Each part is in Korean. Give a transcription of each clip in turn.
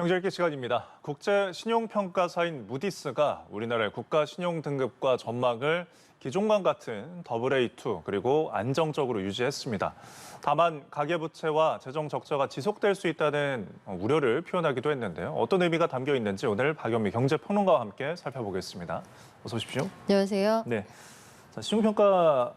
경제읽기 시간입니다. 국제 신용평가사인 무디스가 우리나라의 국가 신용 등급과 전망을 기존과 같은 AA2 그리고 안정적으로 유지했습니다. 다만 가계부채와 재정 적자가 지속될 수 있다는 우려를 표현하기도 했는데요. 어떤 의미가 담겨 있는지 오늘 박연미 경제평론가와 함께 살펴보겠습니다. 어서 오십시오. 안녕하세요. 네. 자, 신용평가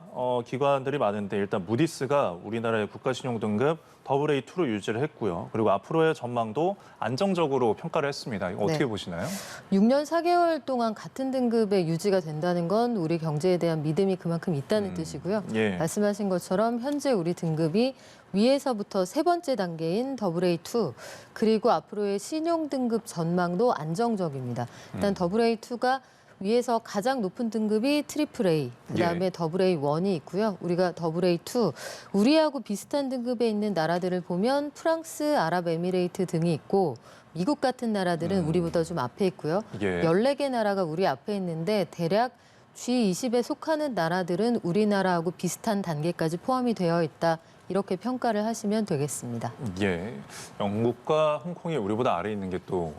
기관들이 많은데 일단 무디스가 우리나라의 국가신용등급 AA2로 유지를 했고요. 그리고 앞으로의 전망도 안정적으로 평가를 했습니다. 이거 어떻게 보시나요? 6년 4개월 동안 같은 등급에 유지가 된다는 건 우리 경제에 대한 믿음이 그만큼 있다는 뜻이고요. 예. 말씀하신 것처럼 현재 우리 등급이 위에서부터 세 번째 단계인 AA2 그리고 앞으로의 신용등급 전망도 안정적입니다. 일단 AA2가 위에서 가장 높은 등급이 AAA, 그다음에 AA1이 있고요. 우리가 AA2, 우리하고 비슷한 등급에 있는 나라들을 보면 프랑스, 아랍에미레이트 등이 있고 미국 같은 나라들은 우리보다 좀 앞에 있고요. 14개 나라가 우리 앞에 있는데 대략 G20에 속하는 나라들은 우리나라하고 비슷한 단계까지 포함이 되어 있다. 이렇게 평가를 하시면 되겠습니다. 예, 영국과 홍콩이 우리보다 아래에 있는 게 또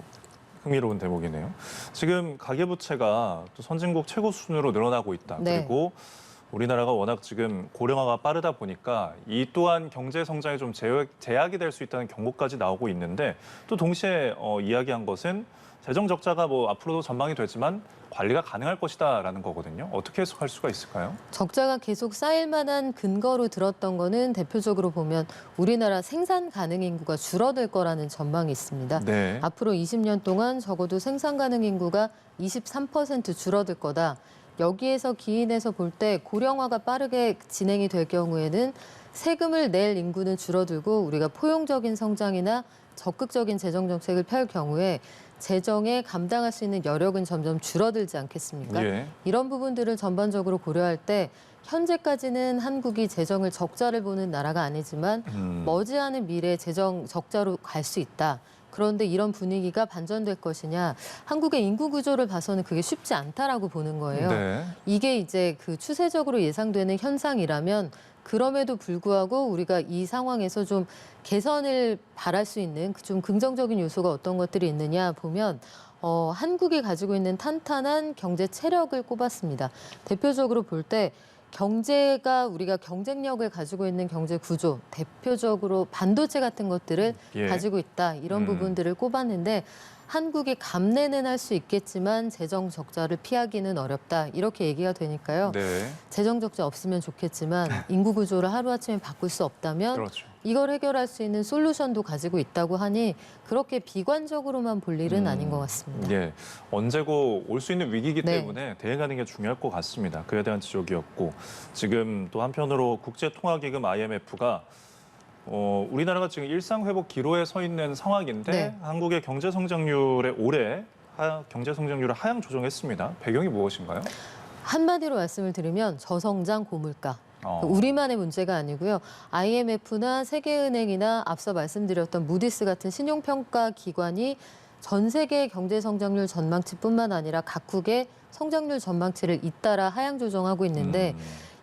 흥미로운 대목이네요. 지금 가계부채가 또 선진국 최고 수준으로 늘어나고 있다. 네. 그리고 우리나라가 워낙 지금 고령화가 빠르다 보니까 이 또한 경제 성장에 좀 제약이 될 수 있다는 경고까지 나오고 있는데 또 동시에 이야기한 것은 재정 적자가 뭐 앞으로도 전망이 되지만 관리가 가능할 것이다라는 거거든요. 어떻게 해석할 수가 있을까요? 적자가 계속 쌓일 만한 근거로 들었던 거는 대표적으로 보면 우리나라 생산 가능 인구가 줄어들 거라는 전망이 있습니다. 네. 앞으로 20년 동안 적어도 생산 가능 인구가 23% 줄어들 거다. 여기에서 기인해서 볼 때 고령화가 빠르게 진행이 될 경우에는 세금을 낼 인구는 줄어들고 우리가 포용적인 성장이나 적극적인 재정 정책을 펼 경우에 재정에 감당할 수 있는 여력은 점점 줄어들지 않겠습니까? 예. 이런 부분들을 전반적으로 고려할 때 현재까지는 한국이 재정을 적자를 보는 나라가 아니지만 머지않은 미래에 재정 적자로 갈 수 있다. 그런데 이런 분위기가 반전될 것이냐. 한국의 인구 구조를 봐서는 그게 쉽지 않다라고 보는 거예요. 네. 이게 이제 그 추세적으로 예상되는 현상이라면 그럼에도 불구하고 우리가 이 상황에서 좀 개선을 바랄 수 있는 좀 긍정적인 요소가 어떤 것들이 있느냐 보면 한국이 가지고 있는 탄탄한 경제 체력을 꼽았습니다. 대표적으로 볼 때 경제가 우리가 경쟁력을 가지고 있는 경제 구조, 대표적으로 반도체 같은 것들을 가지고 있다. 이런 부분들을 꼽았는데 한국이 감내는 할 수 있겠지만 재정 적자를 피하기는 어렵다. 이렇게 얘기가 되니까요. 네. 재정 적자 없으면 좋겠지만 인구 구조를 하루아침에 바꿀 수 없다면 그렇죠. 이걸 해결할 수 있는 솔루션도 가지고 있다고 하니 그렇게 비관적으로만 볼 일은 아닌 것 같습니다. 예, 언제고 올 수 있는 위기이기 네. 때문에 대응하는 게 중요할 것 같습니다. 그에 대한 지적이었고 지금 또 한편으로 국제통화기금 IMF가 우리나라가 지금 일상회복 기로에 서 있는 상황인데 네. 한국의 경제 성장률에 올해 경제 성장률을 하향 조정했습니다. 배경이 무엇인가요? 한마디로 말씀을 드리면 저성장 고물가. 우리만의 문제가 아니고요. IMF나 세계은행이나 앞서 말씀드렸던 무디스 같은 신용평가 기관이 전 세계 경제 성장률 전망치뿐만 아니라 각국의 성장률 전망치를 잇따라 하향 조정하고 있는데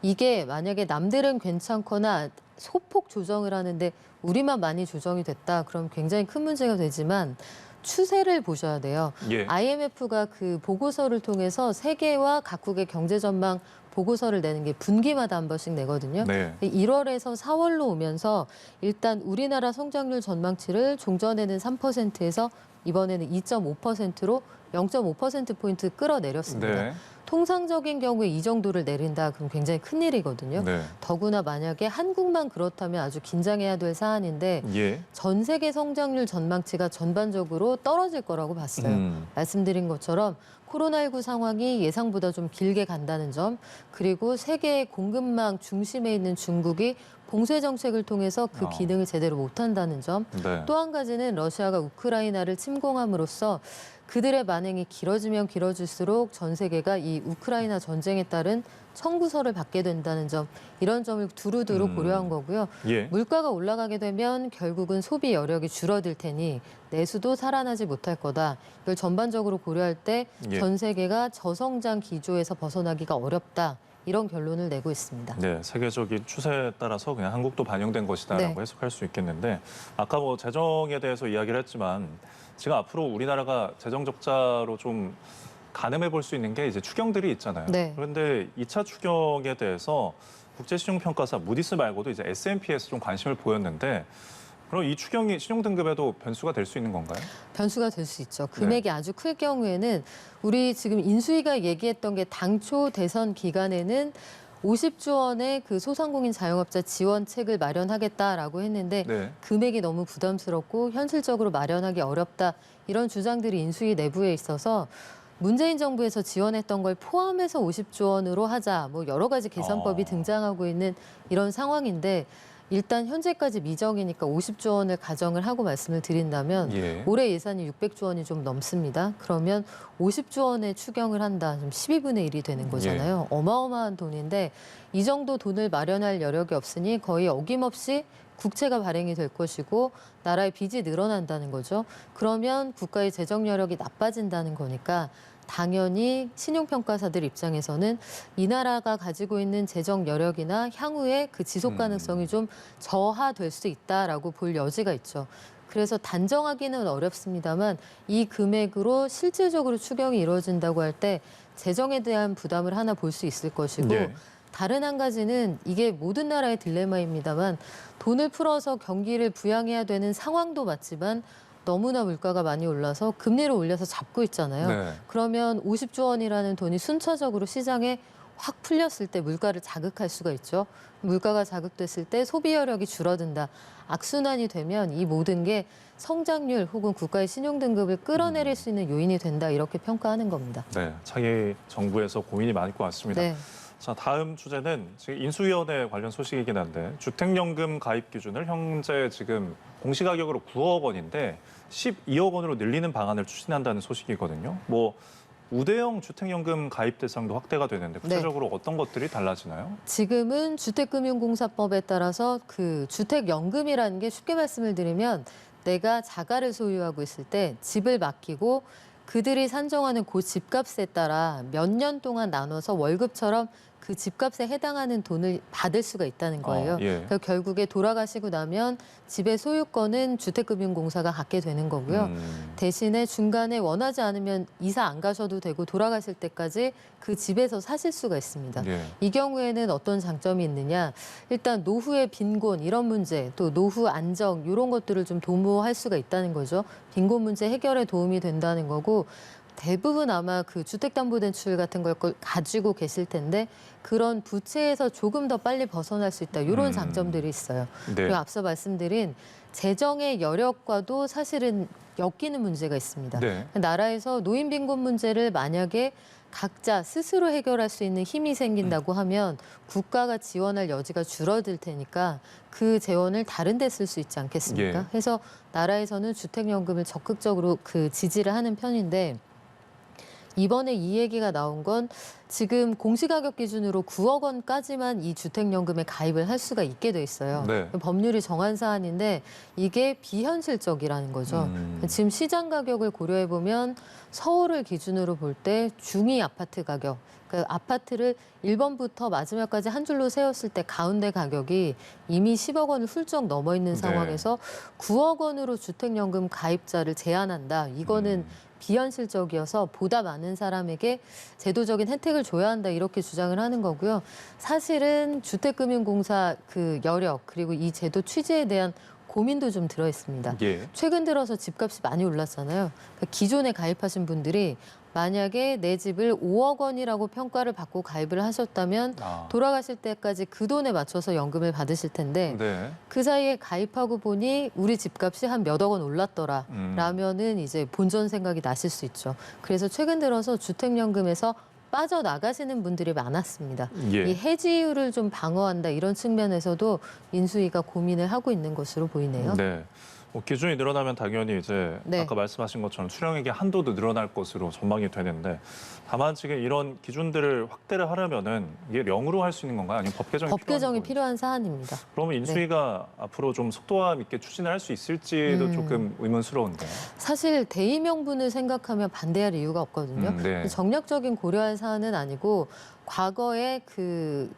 이게 만약에 남들은 괜찮거나 소폭 조정을 하는데 우리만 많이 조정이 됐다. 그럼 굉장히 큰 문제가 되지만 추세를 보셔야 돼요. 예. IMF가 그 보고서를 통해서 세계와 각국의 경제 전망 보고서를 내는 게 분기마다 한 번씩 내거든요. 네. 1월에서 4월로 오면서 일단 우리나라 성장률 전망치를 종전에는 3%에서 이번에는 2.5%로 0.5%포인트 끌어내렸습니다. 네. 통상적인 경우에 이 정도를 내린다 그럼 굉장히 큰일이거든요. 네. 더구나 만약에 한국만 그렇다면 아주 긴장해야 될 사안인데 예. 전 세계 성장률 전망치가 전반적으로 떨어질 거라고 봤어요. 말씀드린 것처럼 코로나19 상황이 예상보다 좀 길게 간다는 점, 그리고 세계의 공급망 중심에 있는 중국이 봉쇄 정책을 통해서 그 기능을 제대로 못한다는 점, 네. 또 한 가지는 러시아가 우크라이나를 침공함으로써 그들의 만행이 길어지면 길어질수록 전 세계가 이 우크라이나 전쟁에 따른 청구서를 받게 된다는 점, 이런 점을 두루두루 고려한 거고요. 예. 물가가 올라가게 되면 결국은 소비 여력이 줄어들 테니 내수도 살아나지 못할 거다. 이걸 전반적으로 고려할 때 전 세계가 저성장 기조에서 벗어나기가 어렵다. 이런 결론을 내고 있습니다. 네, 세계적인 추세에 따라서 그냥 한국도 반영된 것이다라고 네. 해석할 수 있겠는데 아까 뭐 재정에 대해서 이야기를 했지만 지금 앞으로 우리나라가 재정 적자로 좀 가늠해 볼 수 있는 게 이제 추경들이 있잖아요. 네. 그런데 2차 추경에 대해서 국제신용평가사 무디스 말고도 이제 S&P에서 좀 관심을 보였는데 그럼 이 추경이 신용등급에도 변수가 될 수 있는 건가요? 변수가 될 수 있죠. 금액이 아주 클 경우에는 우리 지금 인수위가 얘기했던 게 당초 대선 기간에는 50조 원의 그 소상공인 자영업자 지원책을 마련하겠다라고 했는데 네. 금액이 너무 부담스럽고 현실적으로 마련하기 어렵다 이런 주장들이 인수위 내부에 있어서 문재인 정부에서 지원했던 걸 포함해서 50조 원으로 하자 뭐 여러 가지 계산법이 등장하고 있는 이런 상황인데 일단 현재까지 미정이니까 50조 원을 가정을 하고 말씀을 드린다면 예. 올해 예산이 600조 원이 좀 넘습니다. 그러면 50조 원의 추경을 한다. 좀 12분의 1이 되는 거잖아요. 어마어마한 돈인데 이 정도 돈을 마련할 여력이 없으니 거의 어김없이 국채가 발행이 될 것이고 나라의 빚이 늘어난다는 거죠. 그러면 국가의 재정 여력이 나빠진다는 거니까 당연히 신용평가사들 입장에서는 이 나라가 가지고 있는 재정 여력이나 향후에 그 지속 가능성이 좀 저하될 수 있다라고 볼 여지가 있죠. 그래서 단정하기는 어렵습니다만 이 금액으로 실질적으로 추경이 이루어진다고 할 때 재정에 대한 부담을 하나 볼 수 있을 것이고 예. 다른 한 가지는 이게 모든 나라의 딜레마입니다만 돈을 풀어서 경기를 부양해야 되는 상황도 맞지만 너무나 물가가 많이 올라서 금리를 올려서 잡고 있잖아요. 네. 그러면 50조 원이라는 돈이 순차적으로 시장에 확 풀렸을 때 물가를 자극할 수가 있죠. 물가가 자극됐을 때 소비 여력이 줄어든다. 악순환이 되면 이 모든 게 성장률 혹은 국가의 신용등급을 끌어내릴 수 있는 요인이 된다. 이렇게 평가하는 겁니다. 네. 차기 정부에서 고민이 많을 것 같습니다. 네. 자, 다음 주제는 지금 인수위원회 관련 소식이긴 한데 주택연금 가입 기준을 현재 지금 공시가격으로 9억 원인데 12억 원으로 늘리는 방안을 추진한다는 소식이거든요. 뭐 우대형 주택연금 가입 대상도 확대가 되는데 구체적으로 어떤 것들이 달라지나요? 지금은 주택금융공사법에 따라서 그 주택연금이라는 게 쉽게 말씀을 드리면 내가 자가를 소유하고 있을 때 집을 맡기고 그들이 산정하는 그 집값에 따라 몇 년 동안 나눠서 월급처럼 그 집값에 해당하는 돈을 받을 수가 있다는 거예요. 예. 그래서 결국에 돌아가시고 나면 집의 소유권은 주택금융공사가 갖게 되는 거고요. 대신에 중간에 원하지 않으면 이사 안 가셔도 되고 돌아가실 때까지 그 집에서 사실 수가 있습니다. 예. 이 경우에는 어떤 장점이 있느냐. 일단 노후의 빈곤 이런 문제 또 노후 안정 이런 것들을 좀 도모할 수가 있다는 거죠. 빈곤 문제 해결에 도움이 된다는 거고 대부분 아마 그 주택담보대출 같은 걸 가지고 계실 텐데 그런 부채에서 조금 더 빨리 벗어날 수 있다. 이런 장점들이 있어요. 네. 그리고 앞서 말씀드린 재정의 여력과도 사실은 엮이는 문제가 있습니다. 네. 나라에서 노인 빈곤 문제를 만약에 각자 스스로 해결할 수 있는 힘이 생긴다고 하면 국가가 지원할 여지가 줄어들 테니까 그 재원을 다른 데 쓸 수 있지 않겠습니까? 예. 그래서 나라에서는 주택연금을 적극적으로 그 지지를 하는 편인데 이번에 이 얘기가 나온 건 지금 공시가격 기준으로 9억 원까지만 이 주택연금에 가입을 할 수가 있게 돼 있어요. 네. 법률이 정한 사안인데 이게 비현실적이라는 거죠. 지금 시장 가격을 고려해 보면 서울을 기준으로 볼 때 중위 아파트 가격, 그러니까 아파트를 1번부터 마지막까지 한 줄로 세웠을 때 가운데 가격이 이미 10억 원을 훌쩍 넘어 있는 상황에서 9억 원으로 주택연금 가입자를 제한한다. 이거는 비현실적이어서 보다 많은 사람에게 제도적인 혜택을 줘야 한다 이렇게 주장을 하는 거고요. 사실은 주택금융공사 그 여력 그리고 이 제도 취지에 대한 고민도 좀 들어 있습니다. 예. 최근 들어서 집값이 많이 올랐잖아요. 그러니까 기존에 가입하신 분들이 만약에 내 집을 5억 원이라고 평가를 받고 가입을 하셨다면 돌아가실 때까지 그 돈에 맞춰서 연금을 받으실 텐데 네. 그 사이에 가입하고 보니 우리 집값이 한 몇 억 원 올랐더라 라면은 이제 본전 생각이 나실 수 있죠. 그래서 최근 들어서 주택연금에서 빠져나가시는 분들이 많았습니다. 예. 이 해지율을 좀 방어한다 이런 측면에서도 인수위가 고민을 하고 있는 것으로 보이네요. 네. 뭐 기준이 늘어나면 당연히 이제 네. 아까 말씀하신 것처럼 수령액의 한도도 늘어날 것으로 전망이 되는데 다만 지금 이런 기준들을 확대를 하려면은 이게 0으로 할 수 있는 건가요? 아니면 법 개정이 법 개정이 필요한 필요한 사안입니다. 그러면 인수위가 앞으로 좀 속도감 있게 추진을 할 수 있을지도 조금 의문스러운데요. 사실 대의 명분을 생각하면 반대할 이유가 없거든요. 네. 정략적인 고려할 사안은 아니고 과거에 그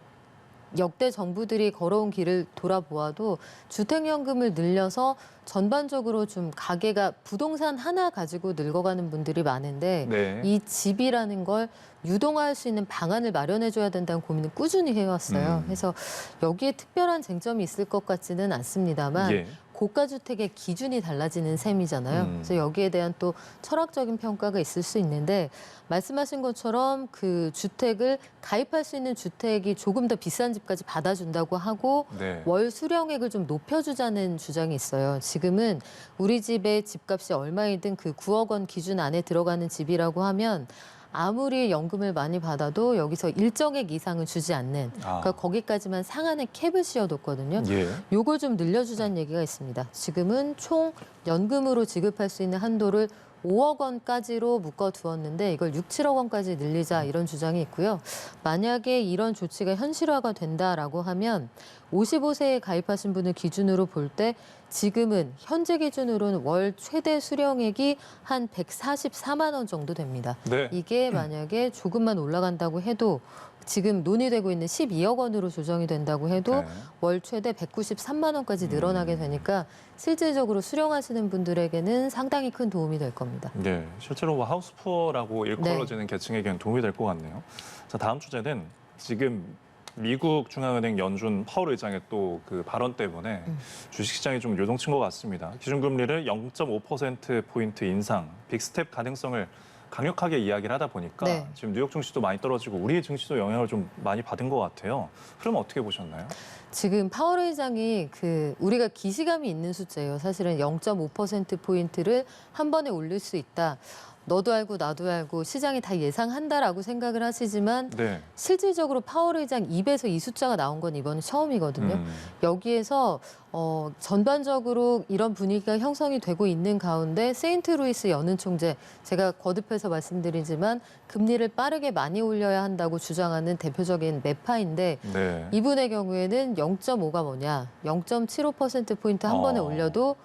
역대 정부들이 걸어온 길을 돌아보아도 주택연금을 늘려서 전반적으로 좀 가계가 부동산 하나 가지고 늙어가는 분들이 많은데 네. 이 집이라는 걸 유동화할 수 있는 방안을 마련해줘야 된다는 고민을 꾸준히 해왔어요. 그래서 여기에 특별한 쟁점이 있을 것 같지는 않습니다만 예. 고가주택의 기준이 달라지는 셈이잖아요. 그래서 여기에 대한 또 철학적인 평가가 있을 수 있는데 말씀하신 것처럼 그 주택을 가입할 수 있는 주택이 조금 더 비싼 집까지 받아준다고 하고 네. 월 수령액을 좀 높여주자는 주장이 있어요. 지금은 우리 집의 집값이 얼마이든 그 9억 원 기준 안에 들어가는 집이라고 하면 아무리 연금을 많이 받아도 여기서 일정액 이상은 주지 않는 그러니까 거기까지만 상한의 캡을 씌워뒀거든요. 예. 요걸 좀 늘려주자는 얘기가 있습니다. 지금은 총 연금으로 지급할 수 있는 한도를 5억 원까지로 묶어두었는데 이걸 6, 7억 원까지 늘리자 이런 주장이 있고요. 만약에 이런 조치가 현실화가 된다라고 하면 55세에 가입하신 분을 기준으로 볼 때 지금은 현재 기준으로는 월 최대 수령액이 한 144만 원 정도 됩니다. 네. 이게 만약에 조금만 올라간다고 해도 지금 논의되고 있는 12억 원으로 조정이 된다고 해도 네. 월 최대 193만 원까지 늘어나게 되니까 실질적으로 수령하시는 분들에게는 상당히 큰 도움이 될 겁니다. 네, 실제로 뭐 하우스푸어라고 일컬어지는 네. 계층에게는 도움이 될 것 같네요. 자, 다음 주제는 지금 미국 중앙은행 연준 파월 의장의 또 그 발언 때문에 주식시장이 좀 요동친 것 같습니다. 기준금리를 0.5%포인트 인상, 빅스텝 가능성을 강력하게 이야기를 하다 보니까 네. 지금 뉴욕 증시도 많이 떨어지고 우리 증시도 영향을 좀 많이 받은 것 같아요. 흐름 어떻게 보셨나요? 지금 파월 의장이 우리가 기시감이 있는 숫자예요. 사실은 0.5%포인트를 한 번에 올릴 수 있다. 너도 알고 나도 알고 시장이 다 예상한다라고 생각을 하시지만 네. 실질적으로 파월 의장 입에서 이 숫자가 나온 건 이번은 처음이거든요. 여기에서 전반적으로 이런 분위기가 형성이 되고 있는 가운데 세인트루이스 연은 총재, 제가 거듭해서 말씀드리지만 금리를 빠르게 많이 올려야 한다고 주장하는 대표적인 매파인데 네. 이분의 경우에는 0.5가 뭐냐, 0.75%포인트 한 번에 올려도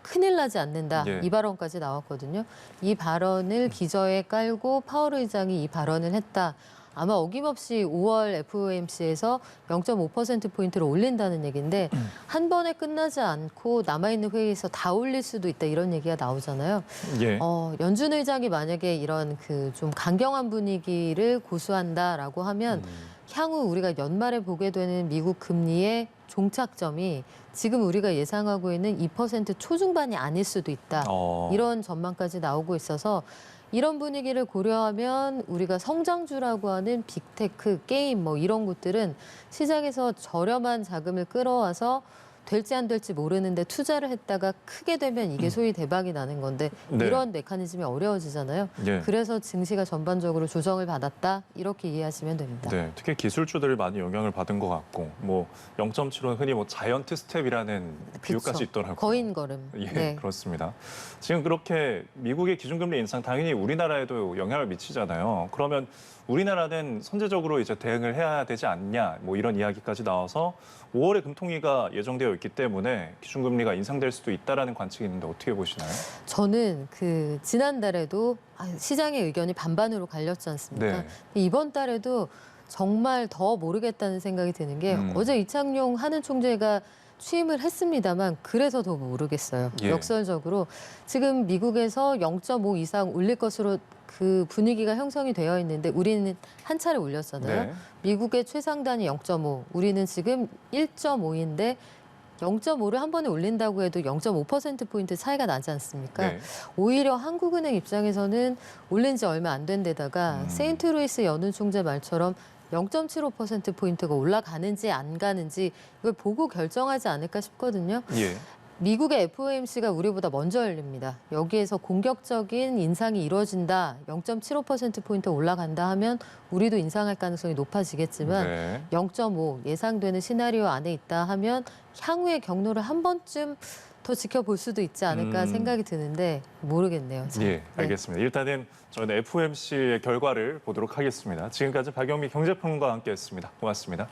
큰일 나지 않는다. 예. 이 발언까지 나왔거든요. 이 발언을 기저에 깔고 파월 의장이 이 발언을 했다. 아마 어김없이 5월 FOMC에서 0.5%포인트를 올린다는 얘기인데 한 번에 끝나지 않고 남아있는 회의에서 다 올릴 수도 있다 이런 얘기가 나오잖아요. 예. 연준 의장이 만약에 이런 좀 강경한 분위기를 고수한다라고 하면 향후 우리가 연말에 보게 되는 미국 금리의 종착점이 지금 우리가 예상하고 있는 2% 초중반이 아닐 수도 있다. 이런 전망까지 나오고 있어서 이런 분위기를 고려하면 우리가 성장주라고 하는 빅테크, 게임 뭐 이런 것들은 시장에서 저렴한 자금을 끌어와서 될지 안 될지 모르는데 투자를 했다가 크게 되면 이게 소위 대박이 나는 건데 네. 이런 메커니즘이 어려워지잖아요. 예. 그래서 증시가 전반적으로 조정을 받았다 이렇게 이해하시면 됩니다. 네, 특히 기술주들 많이 영향을 받은 것 같고, 뭐 0.75는 흔히 뭐 자이언트 스텝이라는 비유까지 있더라고요. 거인 걸음. 예, 네. 그렇습니다. 지금 그렇게 미국의 기준금리 인상 당연히 우리나라에도 영향을 미치잖아요. 그러면 우리나라는 선제적으로 이제 대응을 해야 되지 않냐, 뭐 이런 이야기까지 나와서 5월에 금통위가 예정되어 있기 때문에 기준금리가 인상될 수도 있다라는 관측이 있는데 어떻게 보시나요? 저는 지난달에도 시장의 의견이 반반으로 갈렸지 않습니까? 네. 이번 달에도 정말 더 모르겠다는 생각이 드는 게 어제 이창용 한은 총재가 취임을 했습니다만 그래서 더 모르겠어요. 예. 역설적으로 지금 미국에서 0.5 이상 올릴 것으로 그 분위기가 형성이 되어 있는데 우리는 한 차례 올렸잖아요. 네. 미국의 최상단이 0.5, 우리는 지금 1.5인데 0.5를 한 번에 올린다고 해도 0.5%포인트 차이가 나지 않습니까? 네. 오히려 한국은행 입장에서는 올린 지 얼마 안 된 데다가 세인트루이스 연은 총재 말처럼 0.75%포인트가 올라가는지 안 가는지 이걸 보고 결정하지 않을까 싶거든요. 예. 미국의 FOMC가 우리보다 먼저 열립니다. 여기에서 공격적인 인상이 이루어진다, 0.75%포인트 올라간다 하면 우리도 인상할 가능성이 높아지겠지만 네. 0.5 예상되는 시나리오 안에 있다 하면 향후의 경로를 한 번쯤 더 지켜볼 수도 있지 않을까 생각이 드는데 모르겠네요. 참. 예, 알겠습니다. 일단은 저희는 FOMC의 결과를 보도록 하겠습니다. 지금까지 박영미 경제평론가와 함께했습니다. 고맙습니다.